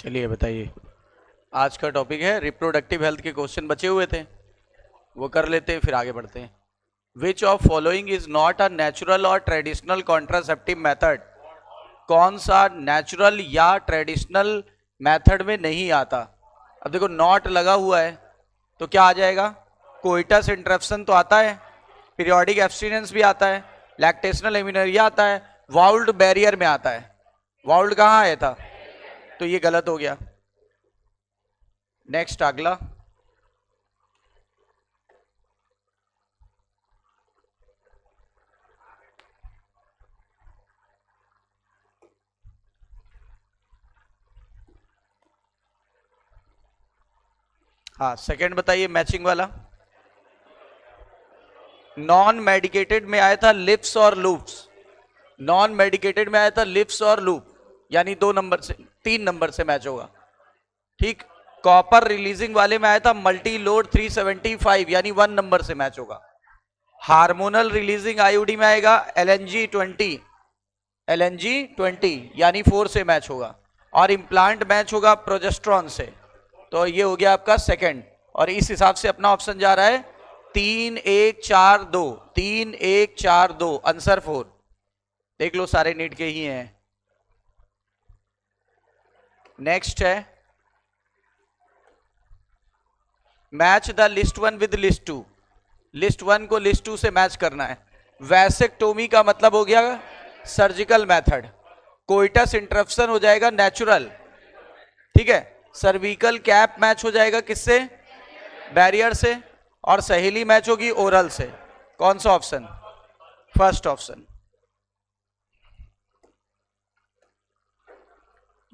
चलिए बताइए। आज का टॉपिक है रिप्रोडक्टिव हेल्थ के क्वेश्चन बचे हुए थे, वो कर लेते हैं फिर आगे बढ़ते हैं। विच of following is not a natural और ट्रेडिशनल कॉन्ट्रासेप्टिव मेथड? कौन सा नेचुरल या ट्रेडिशनल मेथड में नहीं आता? अब देखो नॉट लगा हुआ है तो क्या आ जाएगा? कोइटस इंटरप्शन तो आता है, पीरियोडिक एब्स्टिनेंस भी आता है, लैक्टेशनल एमिनोरिया आता है, वाउल्ड बैरियर में आता है। वाउल्ड कहाँ आया था? तो ये गलत हो गया। नेक्स्ट अगला। हाँ सेकंड बताइए मैचिंग वाला। नॉन मेडिकेटेड में आया था लिप्स और लूप्स। नॉन मेडिकेटेड में आया था लिप्स और लूप, यानी 2 नंबर से 3 नंबर से मैच होगा। ठीक। कॉपर रिलीजिंग वाले में आया था मल्टी लोड 375, यानी 1 नंबर से मैच होगा। हार्मोनल रिलीजिंग आईयूडी में आएगा LNG20 यानी 4 से मैच होगा। और इम्प्लांट मैच होगा प्रोजेस्ट्रॉन से। तो ये हो गया आपका सेकंड, और इस हिसाब से अपना ऑप्शन जा रहा है 3 1 4 2। 3 1 4 2 आंसर 4। देख लो सारे नीट के ही हैं। नेक्स्ट है match the list 1 with list 2। List 1 को लिस्ट 2 से मैच करना है। वैसेक्टोमी का मतलब हो गया सर्जिकल मेथड। कोइटस इंटरप्शन हो जाएगा नेचुरल। ठीक है। सर्विकल कैप मैच हो जाएगा किससे? बैरियर से। और सहेली मैच होगी ओरल से। कौन सा ऑप्शन? First option.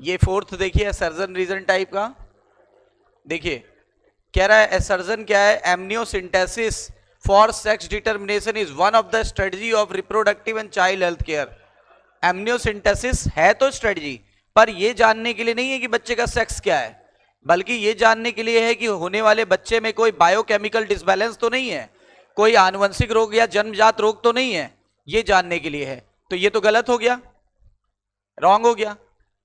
ये फोर्थ देखिए एसर्जन रीजन टाइप का। देखिए कह रहा है एसर्जन क्या है? Amniocentesis for sex determination is one of the strategy of reproductive and child health care. Amniocentesis है तो स्ट्रेटजी, पर यह जानने के लिए नहीं है कि बच्चे का सेक्स क्या है, बल्कि यह जानने के लिए है कि होने वाले बच्चे में कोई बायोकेमिकल डिसबैलेंस तो नहीं है, कोई आनुवंशिक रोग या जन्मजात रोग तो नहीं है, यह जानने के लिए है। तो यह तो गलत हो गया, रॉन्ग हो गया।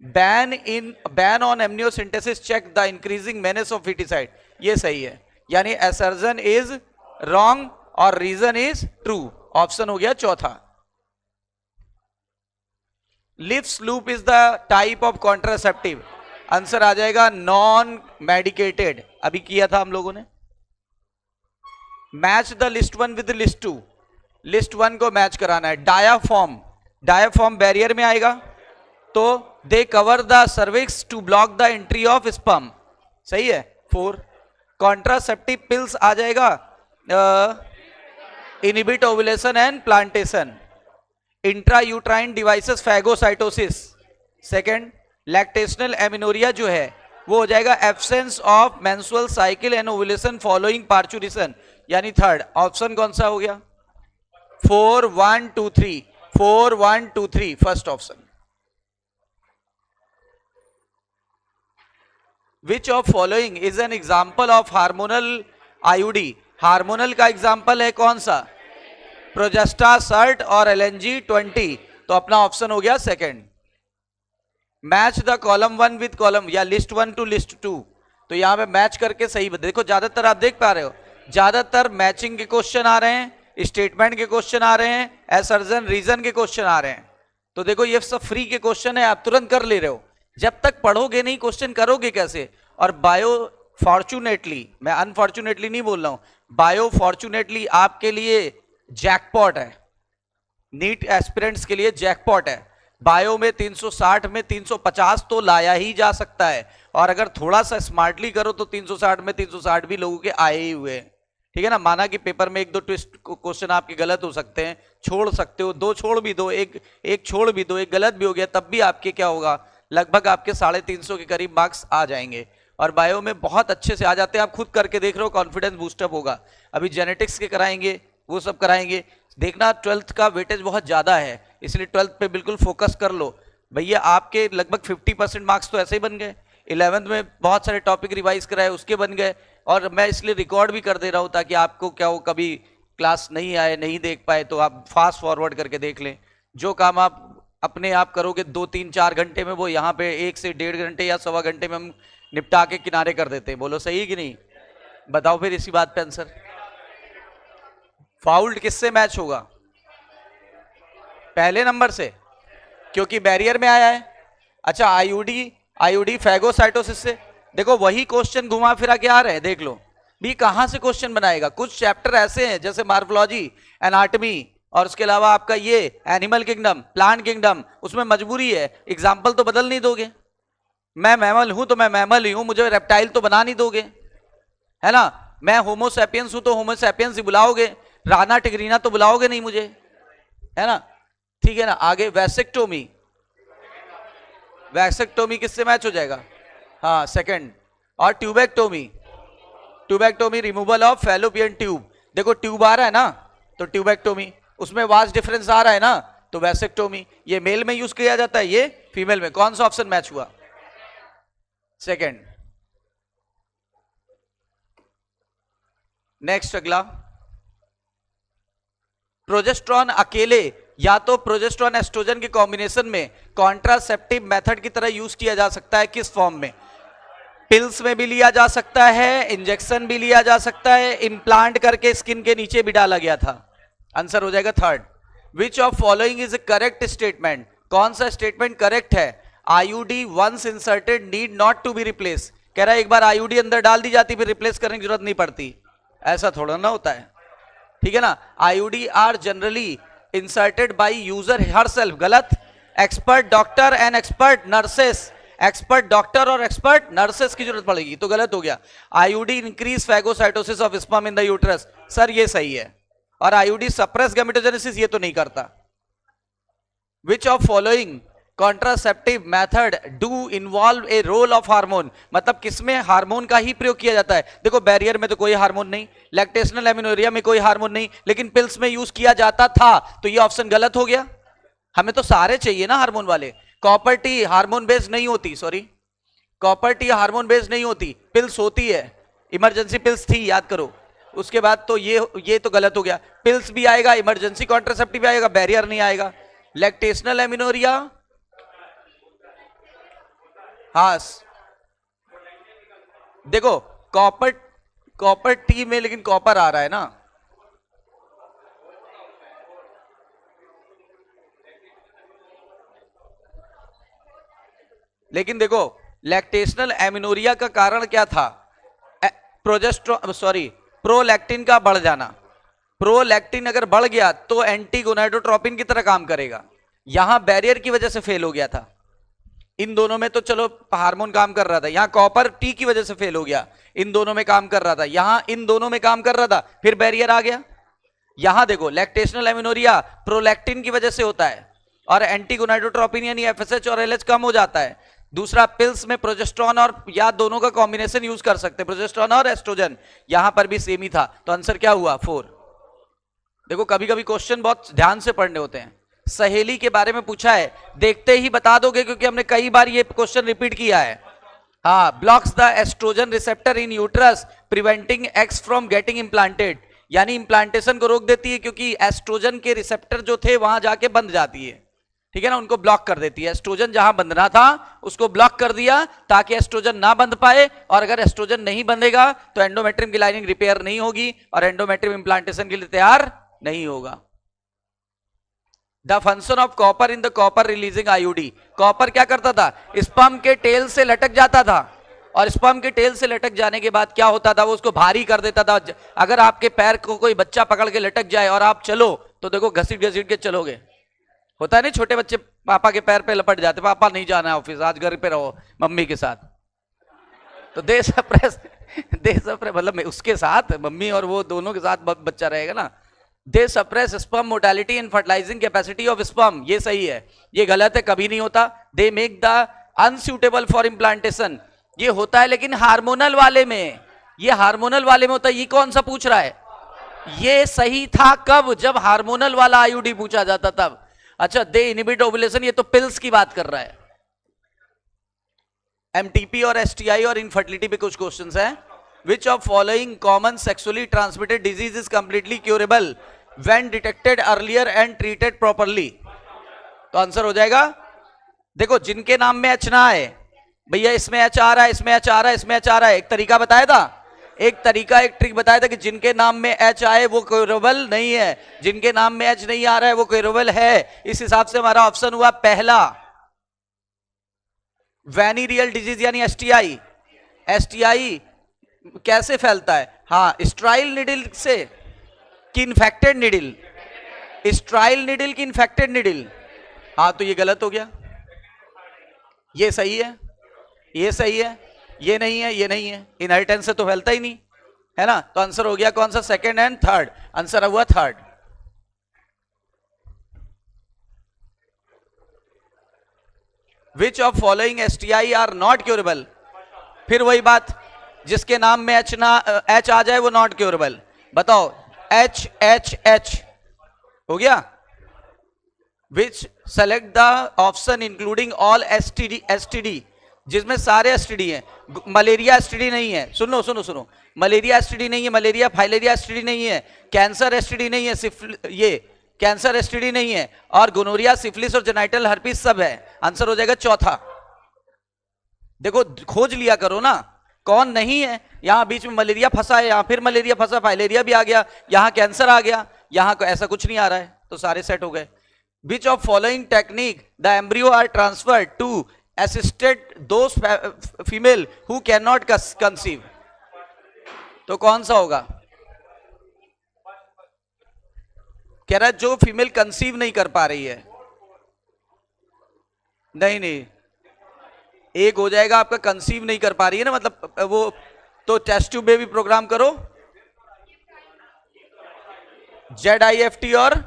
Ban on amniocentesis check the increasing menace of foeticide, ये सही है। यानी एसर्जन इज रॉन्ग और रीजन इज ट्रू। ऑप्शन हो गया चौथा। Lippes loop is the type of contraceptive, answer आ जाएगा नॉन मेडिकेटेड। अभी किया था हम लोगों ने। Match the list 1 with list 2। List 1 को मैच कराना है। डायाफॉर्म, डायाफॉर्म बैरियर में आएगा तो they cover the cervix to block the entry of sperm, सही है 4। कॉन्ट्रासेप्टिव पिल्स आ जाएगा inhibit ovulation and plantation. Intrauterine devices phagocytosis, second. Lactational amenorrhoea जो है वो हो जाएगा absence of menstrual cycle and ovulation following parturition, यानी थर्ड। ऑप्शन कौन सा हो गया? 4 1 2 3। 4 1 2 3 first option. Which of following is an example of hormonal IUD? Hormonal का एग्जाम्पल है कौन सा? प्रोजेस्टा सर्ट और LNG20। तो अपना ऑप्शन हो गया second. Match the column 1 with column या लिस्ट 1 टू लिस्ट 2। तो यहां पे मैच करके सही बता। देखो ज्यादातर आप देख पा रहे हो, ज्यादातर मैचिंग के क्वेश्चन आ रहे हैं, स्टेटमेंट के क्वेश्चन आ रहे हैं, एसर्जन रीजन के क्वेश्चन आ रहे हैं। तो देखो ये सब फ्री के क्वेश्चन है, आप तुरंत कर ले रहे हो। जब तक पढ़ोगे नहीं क्वेश्चन करोगे कैसे? और बायो फॉर्चुनेटली, मैं अनफॉर्चुनेटली नहीं बोल रहा हूं, बायो फॉर्चुनेटली आपके लिए जैकपॉट है। नीट एस्पिरेंट्स के लिए जैकपॉट है। बायो में 360 में 350 तो लाया ही जा सकता है, और अगर थोड़ा सा स्मार्टली करो तो 360 में 360 भी लोगों के आए ही हुए हैं। ठीक है ना। माना कि पेपर में 1-2 ट्विस्ट क्वेश्चन आपके गलत हो सकते हैं, छोड़ सकते हो, 2 छोड़ भी दो, एक छोड़ भी दो, एक गलत भी हो गया, तब भी आपके क्या होगा, लगभग आपके 350 के करीब मार्क्स आ जाएंगे। और बायो में बहुत अच्छे से आ जाते हैं, आप खुद करके देख रहे हो, कॉन्फिडेंस बूस्टअप होगा। अभी जेनेटिक्स के कराएंगे, वो सब कराएंगे। देखना 12th का वेटेज बहुत ज्यादा है, इसलिए 12th पे बिल्कुल फोकस कर लो भैया। आपके लगभग 50% मार्क्स तो ऐसे ही बन गए। 11th में बहुत सारे टॉपिक रिवाइज कराए, उसके बन गए। और मैं इसलिए रिकॉर्ड भी कर दे रहा हूं ताकि आपको क्या हो, कभी क्लास नहीं आए, नहीं देख पाए तो आप फास्ट फॉरवर्ड करके देख लें। जो काम आप अपने आप करोगे 2-3-4 घंटे में, वो यहाँ पे 1 से 1.5 घंटे या सवा घंटे में हम निपटा के किनारे कर देते हैं। बोलो सही कि नहीं? बताओ फिर इसी बात पे आंसर। फाउल्ड किससे मैच होगा? पहले नंबर से, क्योंकि बैरियर में आया है। अच्छा, आईयूडी फैगोसाइटोसिस से। देखो वही क्वेश्चन घुमा फिरा के आ रहे हैं, देख लो भी कहां से क्वेश्चन बनाएगा। कुछ चैप्टर ऐसे हैं जैसे मार्फोलॉजी, एनाटमी, और उसके अलावा आपका ये एनिमल किंगडम, प्लांट किंगडम, उसमें मजबूरी है, एग्जाम्पल तो बदल नहीं दोगे। मैं मैमल हूं तो मैं मैमल ही हूं, मुझे रेप्टाइल तो बना नहीं दोगे, है ना। मैं होमोसैपियंस हूं तो होमोसैपियंस ही बुलाओगे, राना टिग्रीना तो बुलाओगे नहीं मुझे, है ना। ठीक है ना। आगे वैसेक्टोमी, वैसेक्टोमी किससे मैच हो जाएगा? हाँ, सेकंड। और tubectomy removal of fallopian tube. देखो ट्यूब आ रहा है ना, तो ट्यूबेक्टोमी, उसमें वास्ट डिफरेंस आ रहा है ना, तो वैसेक्टोमी। ये मेल में यूज किया जाता है, ये फीमेल में। कौन सा ऑप्शन मैच हुआ? सेकंड। नेक्स्ट अगला, प्रोजेस्ट्रॉन अकेले या तो प्रोजेस्ट्रॉन एस्ट्रोजन के कॉम्बिनेशन में कॉन्ट्रासेप्टिव मेथड की तरह यूज किया जा सकता है। किस फॉर्म में? पिल्स में भी लिया जा सकता है, इंजेक्शन भी लिया जा सकता है, इम्प्लांट करके स्किन के नीचे भी डाला गया था। आंसर हो जाएगा third. Which of following is a correct statement? कौन सा स्टेटमेंट करेक्ट है? IUD once inserted need not to be replace. कह रहा है एक बार आईयूडी अंदर डाल दी जाती फिर रिप्लेस करने की जरूरत नहीं पड़ती, ऐसा थोड़ा ना होता है, ठीक है ना। IUD are generally inserted by user herself. गलत। Expert doctor and expert nurses, expert doctor और एक्सपर्ट नर्सेस की जरूरत पड़ेगी, तो गलत हो गया। IUD increase phagocytosis of sperm in the uterus, sir ये सही है। और आईयूडी सप्रेस गैमेटोजेनेसिस, ये तो नहीं करता। Which of following contraceptive method do involve a role of hormone? मतलब किसमें हार्मोन का ही प्रयोग किया जाता है? देखो बैरियर में तो कोई हार्मोन नहीं, लैक्टेशनल एमिनोरिया में कोई हार्मोन नहीं, लेकिन पिल्स में यूज किया जाता था, तो ये ऑप्शन गलत हो गया। हमें तो सारे चाहिए ना हार्मोन वाले। कॉपर टी हार्मोन बेस्ड नहीं होती, sorry, copper T hormone based नहीं होती, पिल्स होती है, इमरजेंसी पिल्स थी, याद करो। उसके बाद तो ये तो गलत हो गया। पिल्स भी आएगा, इमरजेंसी कॉन्ट्रासेप्टिव भी आएगा, बैरियर नहीं आएगा। लैक्टेशनल एमिनोरिया, हाँ देखो कॉपर टी में लेकिन कॉपर आ रहा है ना, लेकिन देखो लैक्टेशनल एमिनोरिया का कारण क्या था? प्रोलैक्टिन का बढ़ जाना। प्रोलैक्टिन अगर बढ़ गया तो एंटी गोनाडोट्रोपिन की तरह काम करेगा, यहां बैरियर की वजह से फेल हो गया था। इन दोनों में तो चलो हार्मोन काम कर रहा था, यहां कॉपर टी की वजह से फेल हो गया, इन दोनों में काम कर रहा था, यहां इन दोनों में काम कर रहा था, फिर बैरियर आ गया। यहां देखो लैक्टेशनल एमिनोरिया प्रोलैक्टिन की वजह से होता है और एंटी गोनाडोट्रोपिन यानी एफएसएच और एलएच कम हो जाता है। दूसरा, पिल्स में प्रोजेस्ट्रॉन और या दोनों का कॉम्बिनेशन यूज कर सकते हैं, प्रोजेस्ट्रॉन और एस्ट्रोजन, यहां पर भी सेम ही था, तो आंसर क्या हुआ? 4। देखो कभी कभी क्वेश्चन बहुत ध्यान से पढ़ने होते हैं। सहेली के बारे में पूछा है, देखते ही बता दोगे क्योंकि हमने कई बार ये क्वेश्चन रिपीट किया है। हाँ, blocks the estrogen receptor in uterus preventing eggs from getting implanted, यानी इम्प्लांटेशन को रोक देती है क्योंकि एस्ट्रोजन के रिसेप्टर जो थे वहां जाके बंध जाती है, ठीक है ना, उनको ब्लॉक कर देती है। एस्ट्रोजन जहां बंधना था उसको ब्लॉक कर दिया ताकि एस्ट्रोजन ना बंध पाए, और अगर एस्ट्रोजन नहीं बंधेगा तो एंडोमेट्रियम की लाइनिंग रिपेयर नहीं होगी और एंडोमेट्रियम इम्प्लांटेशन के लिए तैयार नहीं होगा। The function of copper in the copper releasing IUD, copper क्या करता था? स्पर्म के टेल से लटक जाता था, और स्पर्म के टेल से लटक जाने के बाद क्या होता था? वो उसको भारी कर देता था। अगर आपके पैर को कोई बच्चा पकड़ के लटक जाए और आप चलो तो देखो घसीट घसीट के चलोगे, होता है नहीं, छोटे बच्चे पापा के पैर पे लपट जाते, पापा नहीं जाना है ऑफिस, आज घर पे रहो मम्मी के साथ, तो दे सप्रेस मतलब उसके साथ मम्मी और वो दोनों के साथ बच्चा रहेगा ना। They suppress sperm mortality and fertilising capacity of sperm, ये सही है, ये गलत है, कभी नहीं होता। They make the unsuitable for implantation, ये होता है लेकिन हार्मोनल वाले में, ये हार्मोनल वाले में होता है। ये कौन सा पूछ रहा है? ये सही था कब? जब हार्मोनल वाला आईयूडी पूछा जाता तब। अच्छा, दे इनहिबिट ओवुलेशन, ये तो पिल्स की बात कर रहा है। एमटीपी और एसटीआई और इनफर्टिलिटी पे कुछ क्वेश्चंस हैं। विच of following common sexually transmitted disease is completely curable when detected earlier and treated properly? तो आंसर हो जाएगा, देखो जिनके नाम में एच ना आए, भैया इसमें एच आ रहा है, इसमें एच आ रहा है, इसमें एच आ रहा है, एक तरीका बताया था, एक ट्रिक बताया था कि जिनके नाम में एच आए वो क्वेरेबल नहीं है, जिनके नाम में एच नहीं आ रहा है वो क्वेरेबल है। इस हिसाब से हमारा ऑप्शन हुआ पहला, वेनिरियल डिजीज यानी एसटीआई। एसटीआई कैसे फैलता है? हाँ, स्ट्राइल निडिल से कि इन्फेक्टेड निडिल, स्ट्राइल निडिल की इन्फेक्टेड निडिल। हाँ तो ये गलत हो गया, ये सही है, ये सही है, ये नहीं है, ये नहीं है, इनहेरिटेंस से तो फैलता ही नहीं है ना। तो आंसर हो गया कौन सा? सेकंड एंड थर्ड, आंसर हुआ third. Which of following STI are not curable? फिर वही बात, जिसके नाम में एच आ जाए वो नॉट क्योरेबल। बताओ, एच एच एच हो गया। Which select the option including all STD, जिसमें सारे एसटीडी हैं। मलेरिया एसटीडी नहीं है, सुनो सुनो सुनो, मलेरिया एसटीडी नहीं है, मलेरिया फाइलेरिया एसटीडी नहीं है, कैंसर एसटीडी नहीं है, ये कैंसर एसटीडी नहीं है, और गोनोरिया, सिफिलिस और जेनाइटल हर्पीस सब है। आंसर हो जाएगा चौथा। देखो खोज लिया करो ना कौन नहीं है। यहां बीच में मलेरिया फंसा है, यहां फिर मलेरिया फंसा, फाइलेरिया भी आ गया, यहां कैंसर आ गया, यहां ऐसा कुछ नहीं आ रहा है, तो सारे सेट हो गए। Which of following technique the embryo are transferred to assisted those female who cannot conceive? तो कौन सा होगा? कह रहा है जो फीमेल कंसीव नहीं कर पा रही है। नहीं नहीं, एक हो जाएगा आपका कंसीव नहीं कर पा रही है ना, मतलब वो तो टेस्ट ट्यूब बेबी प्रोग्राम करो, ZIFT और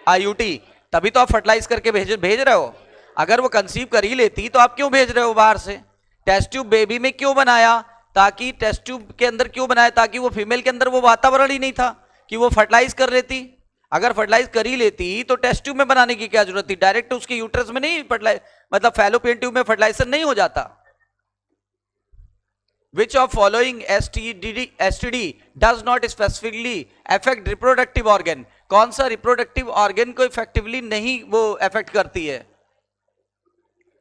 IUT, तभी तो आप फर्टिलाइज करके भेज रहे हो। अगर वो कंसीव कर ही लेती तो आप क्यों भेज रहे हो बाहर से? टेस्ट ट्यूब बेबी में क्यों बनाया? ताकि टेस्ट ट्यूब के अंदर क्यों बनाया? ताकि वो फीमेल के अंदर वो वातावरण ही नहीं था कि वो फर्टिलाइज कर लेती। अगर फर्टिलाइज कर ही लेती तो टेस्ट ट्यूब में बनाने की क्या जरूरत थी? डायरेक्ट उसके यूट्रस में नहीं फर्टिलाइज, मतलब फैलोपियन ट्यूब में फर्टिलाइजेशन नहीं हो जाता। Which of following STD does not specifically affect reproductive organ? कौन सा रिप्रोडक्टिव ऑर्गन को इफेक्टिवली नहीं वो अफेक्ट करती है?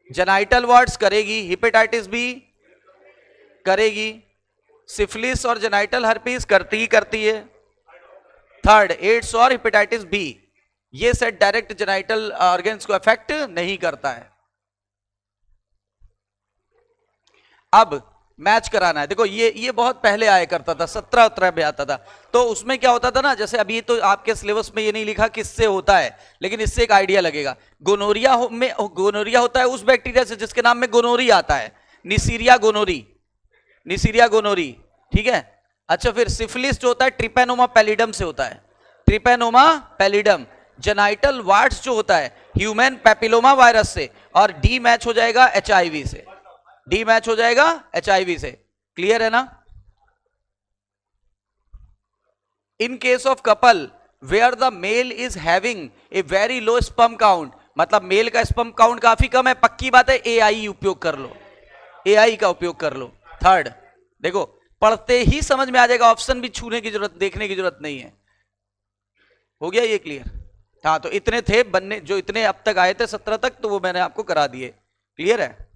जेनाइटल वार्ड्स करेगी, हेपेटाइटिस बी करेगी, सिफिलिस और जेनाइटल हर्पीस करती है। थर्ड, एड्स और हेपेटाइटिस बी, ये सेट डायरेक्ट जेनाइटल ऑर्गन्स को अफेक्ट नहीं करता है। अब मैच कराना है। देखो ये बहुत पहले आया करता था, 17 में आता था। तो उसमें क्या होता था ना, जैसे अभी तो आपके सिलेबस में ये नहीं लिखा किससे होता है, लेकिन इससे एक आइडिया लगेगा। गोनोरिया होता है उस बैक्टीरिया से जिसके नाम में गोनोरी आता है, निसीरिया गोनोरी, ठीक है। अच्छा, फिर सिफिलिस जो होता है ट्रिपेनोमा पैलिडम से होता है, ट्रिपेनोमा पैलिडम। जेनाइटल वार्ड्स जो होता है ह्यूमन पैपिलोमा वायरस से, और डी मैच हो जाएगा HIV से, डी मैच हो जाएगा HIV से। क्लियर है ना? In case of couple where the male is having a very low sperm count, मतलब मेल का स्पर्म काउंट काफी कम है, पक्की बात है AI उपयोग कर लो, AI का उपयोग कर लो। थर्ड, देखो पढ़ते ही समझ में आ जाएगा, ऑप्शन भी छूने की जरूरत, देखने की जरूरत नहीं है। हो गया ये क्लियर? हाँ, तो इतने थे बनने, जो इतने अब तक आए थे 17 तक, तो वो मैंने आपको करा दिए। क्लियर है?